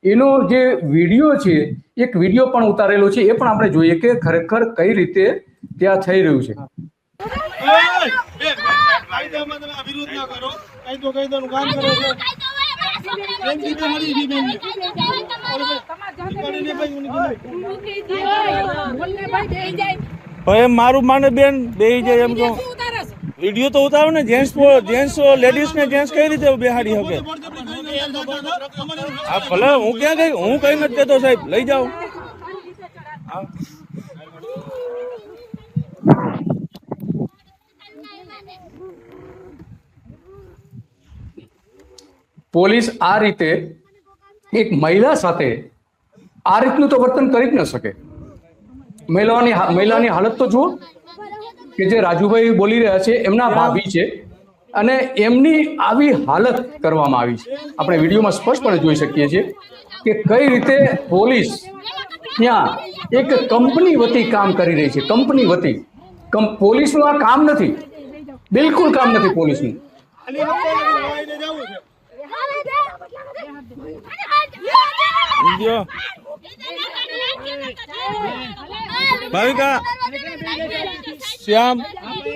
એનો જે વિડીયો છે, એક વિડીયો પણ ઉતારેલો છે, એ પણ આપણે જોઈએ કે ખરેખર કઈ રીતે ત્યાં થઈ રહ્યું છે. વિરોધ ના કરો, કાયદોનું કામ કરે છે. મારું માને બેન બે જાય એમ તો વિડીયો તો ઉતારો ને. જેન્ટ્સ લેડીઝ ને જેન્ટ્સ કઈ રીતે બેહાડી શકે? હા ભલે, હું ક્યાં ગઈ? હું કઈ નથી દેતો સાહેબ, લઈ જાઓ. પોલીસ આ રીતે એક મહિલા સાથે આ રીતનું તો વર્તન કરી જ ન શકે. મહિલાની હાલત તો જુઓ કે જે રાજુભાઈ બોલી રહ્યા છે, એમના ભાભી છે અને એમની આવી હાલત કરવામાં આવી છે. આપણે વિડીયોમાં સ્પષ્ટપણે જોઈ શકીએ છીએ કે કઈ રીતે પોલીસ ત્યાં એક કંપની વતી કામ કરી રહી છે. કંપની વતી પોલીસનું આ કામ નથી, બિલકુલ કામ નથી પોલીસનું. ભાવિકા, શ્યામ